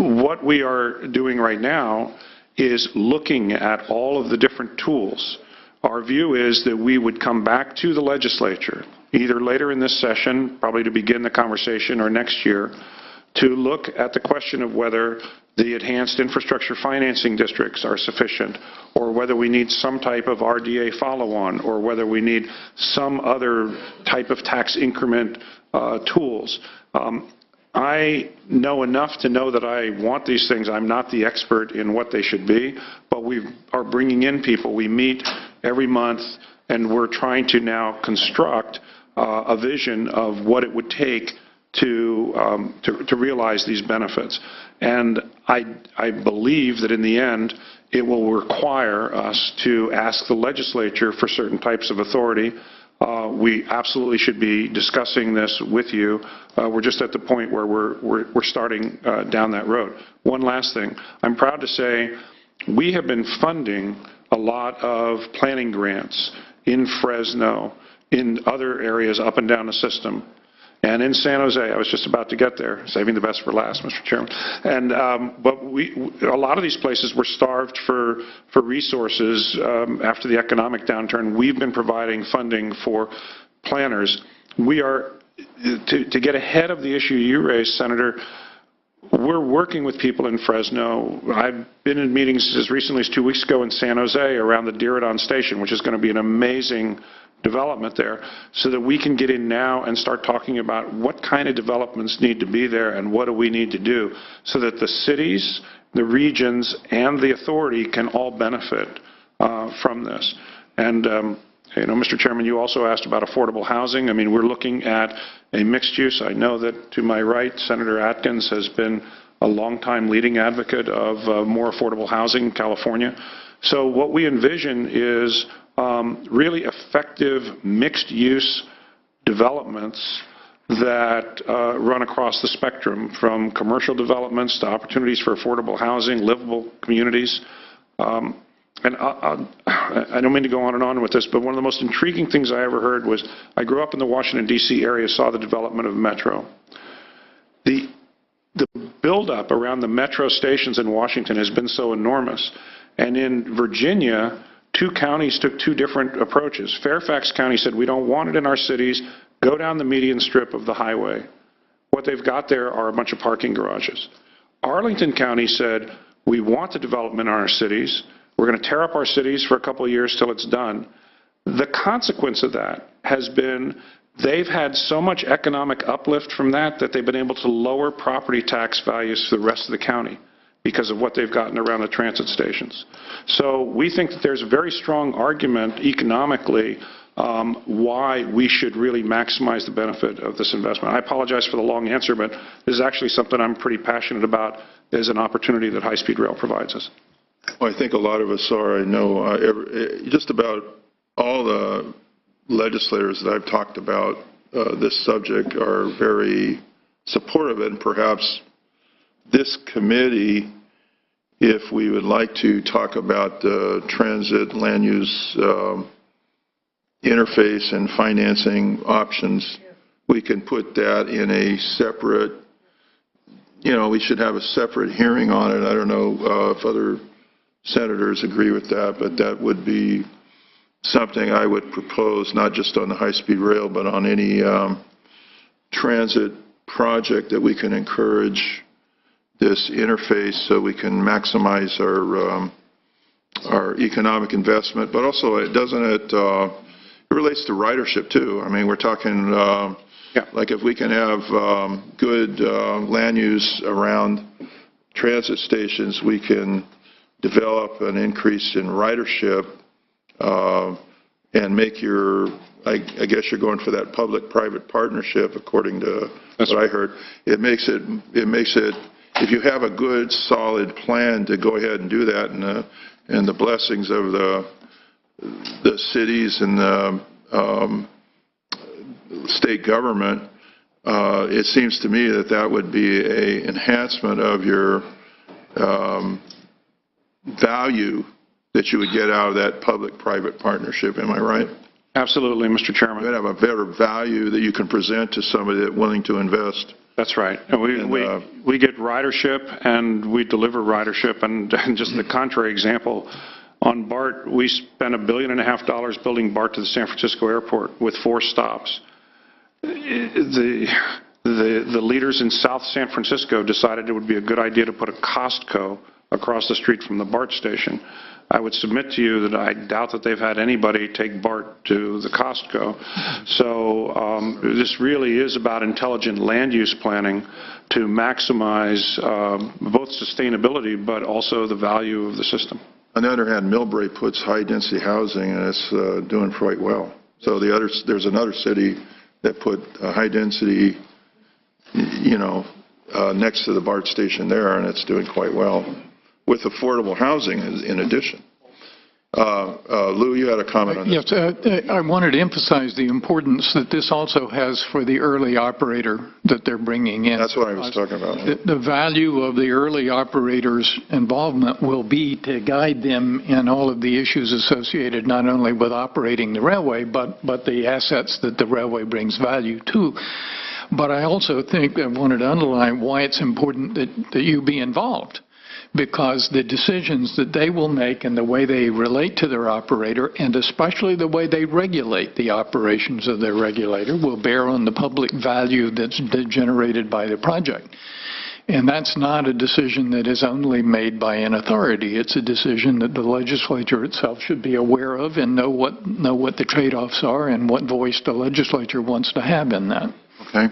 what we are doing right now is looking at all of the different tools. Our view is that we would come back to the legislature, either later in this session, probably to begin the conversation, or next year, to look at the question of whether the enhanced infrastructure financing districts are sufficient, or whether we need some type of RDA follow-on, or whether we need some other type of tax increment tools. I know enough to know that I want these things. I'm not the expert in what they should be, but we are bringing in people. We meet every month, and we're trying to now construct a vision of what it would take to realize these benefits. And I believe that in the end, it will require us to ask the legislature for certain types of authority. We absolutely should be discussing this with you. We're just at the point where we're starting down that road. One last thing. I'm proud to say we have been funding a lot of planning grants in Fresno, in other areas up and down the system. And in San Jose, I was just about to get there, saving the best for last, Mr. Chairman. And but a lot of these places were starved for resources after the economic downturn. We've been providing funding for planners. We are to get ahead of the issue you raised, Senator. We're working with people in Fresno. I've been in meetings as recently as 2 weeks ago in San Jose around the Diridon Station, which is going to be an amazing development there, so that we can get in now and start talking about what kind of developments need to be there and what do we need to do so that the cities, the regions, and the authority can all benefit from this. And you know, Mr. Chairman, you also asked about affordable housing. I mean, we're looking at a mixed use. I know that to my right, Senator Atkins has been a longtime leading advocate of more affordable housing in California. So what we envision is really effective mixed-use developments that run across the spectrum, from commercial developments to opportunities for affordable housing, livable communities. And I don't mean to go on and on with this, but one of the most intriguing things I ever heard was, I grew up in the Washington, D.C. area, saw the development of Metro. The buildup around the Metro stations in Washington has been so enormous. And in Virginia, 2 counties took 2 different approaches. Fairfax County said, we don't want it in our cities, go down the median strip of the highway. What they've got there are a bunch of parking garages. Arlington County said, we want the development in our cities, we're going to tear up our cities for a couple of years till it's done. The consequence of that has been they've had so much economic uplift from that that they've been able to lower property tax values for the rest of the county because of what they've gotten around the transit stations. So we think that there's a very strong argument economically why we should really maximize the benefit of this investment. I apologize for the long answer, but this is actually something I'm pretty passionate about as an opportunity that high-speed rail provides us. Well, I think a lot of us are. I know just about all the legislators that I've talked about this subject are very supportive, and perhaps this committee, if we would like to talk about the transit land use interface and financing options, we can put that in a separate, we should have a separate hearing on it. I don't know if other senators agree with that, but that would be something I would propose, not just on the high-speed rail, but on any transit project that we can encourage this interface so we can maximize our economic investment. But also, it relates to ridership too. I mean, we're talking like if we can have good land use around transit stations, we can develop an increase in ridership and make I guess you're going for that public-private partnership, according to what I heard. It makes it, if you have a good, solid plan to go ahead and do that, and the blessings of the cities and the state government, it seems to me that would be an enhancement of your value that you would get out of that public-private partnership. Am I right? Absolutely, Mr. Chairman. You would have a better value that you can present to somebody that's willing to invest. That's right. And we get ridership, and we deliver ridership, and just the contrary example, on BART, we spent $1.5 billion building BART to the San Francisco airport with 4 stops. The leaders in South San Francisco decided it would be a good idea to put a Costco across the street from the BART station. I would submit to you that I doubt that they've had anybody take BART to the Costco. So this really is about intelligent land use planning to maximize both sustainability but also the value of the system. On the other hand, Millbrae puts high-density housing, and it's doing quite well. So there's another city that put high-density, next to the BART station there, and it's doing quite well, with affordable housing in addition. Lou, you had a comment on this. Yes, I wanted to emphasize the importance that this also has for the early operator that they're bringing in. That's what I was talking about. The value of the early operator's involvement will be to guide them in all of the issues associated not only with operating the railway, but the assets that the railway brings value to. But I also think I wanted to underline why it's important that you be involved, because the decisions that they will make and the way they relate to their operator, and especially the way they regulate the operations of their regulator, will bear on the public value that's generated by the project. And that's not a decision that is only made by an authority. It's a decision that the legislature itself should be aware of and know what the trade-offs are and what voice the legislature wants to have in that. Okay.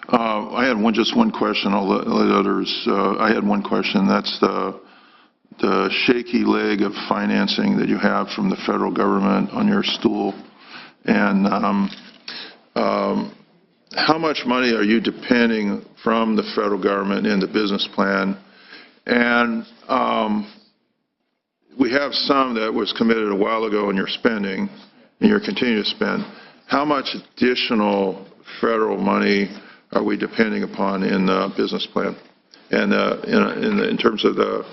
I had just one question. I'll let others. I had one question. That's the shaky leg of financing that you have from the federal government on your stool. And how much money are you depending from the federal government in the business plan? And we have some that was committed a while ago and you're spending, and you're continuing to spend. How much additional federal money are we depending upon in the business plan and in terms of the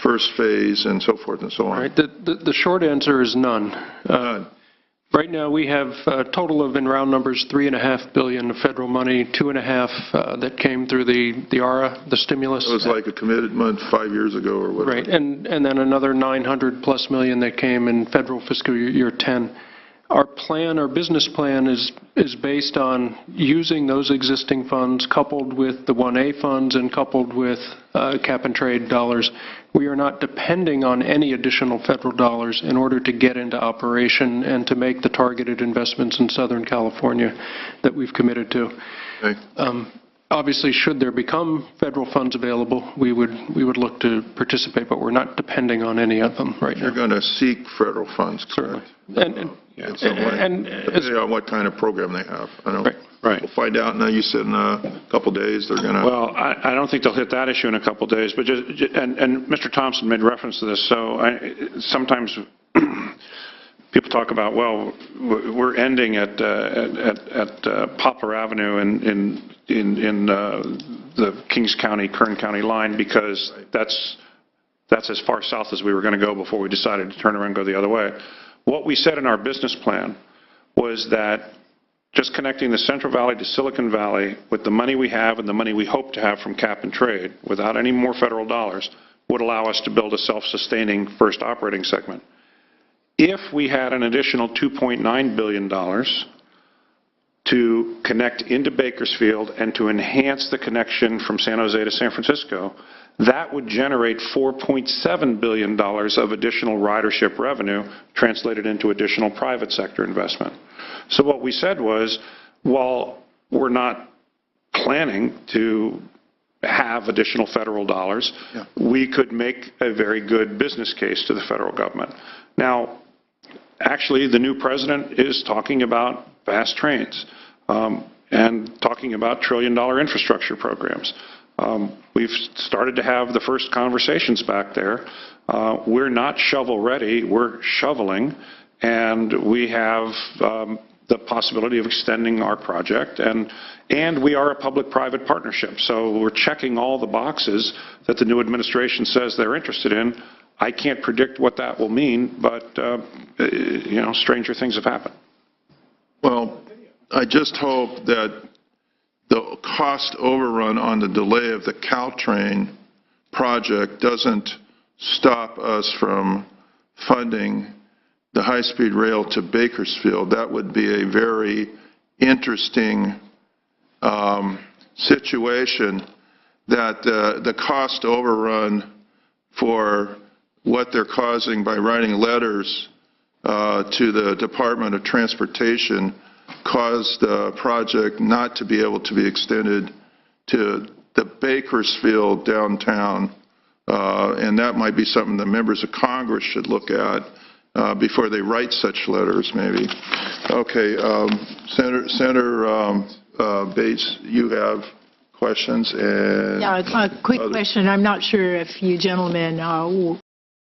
first phase and so forth and so on? Right. The short answer is none. Right now we have a total of, in round numbers, $3.5 billion of federal money, $2.5 that came through the ARA, the stimulus. It was like a commitment 5 years ago or whatever. Right, and then another $900+ million that came in federal fiscal year 10. Our plan, our business plan is based on using those existing funds coupled with the 1A funds and coupled with cap and trade dollars. We are not depending on any additional federal dollars in order to get into operation and to make the targeted investments in Southern California that we've committed to. Okay. Obviously, should there become federal funds available, we would look to participate, but we're not depending on any of them right now. You're going to seek federal funds, correct? Certainly. Depending on what kind of program they have. I know. Right. We'll find out. Now you said in a couple of days they're going to. Well, I don't think they'll hit that issue in a couple of days, but and Mr. Thompson made reference to this. So sometimes people talk about, well, we're ending at Poplar Avenue in the Kings County, Kern County line because that's as far south as we were going to go before we decided to turn around and go the other way. What we said in our business plan was that just connecting the Central Valley to Silicon Valley with the money we have and the money we hope to have from cap and trade without any more federal dollars would allow us to build a self-sustaining first operating segment. If we had an additional $2.9 billion to connect into Bakersfield and to enhance the connection from San Jose to San Francisco, that would generate $4.7 billion of additional ridership revenue translated into additional private sector investment. So what we said was, while we're not planning to have additional federal dollars, we could make a very good business case to the federal government. Now, actually, the new president is talking about fast trains and talking about trillion-dollar infrastructure programs. We've started to have the first conversations back there. We're not shovel-ready, we're shoveling, and we have the possibility of extending our project, and we are a public-private partnership, so we're checking all the boxes that the new administration says they're interested in. I can't predict what that will mean, but, stranger things have happened. Well, I just hope that the cost overrun on the delay of the Caltrain project doesn't stop us from funding the high-speed rail to Bakersfield. That would be a very interesting situation, that the cost overrun for what they're causing by writing letters to the Department of Transportation caused the project not to be able to be extended to the Bakersfield downtown, and that might be something the members of Congress should look at before they write such letters, maybe. Okay, Senator Bates, you have questions? And yeah, a quick question. I'm not sure if you gentlemen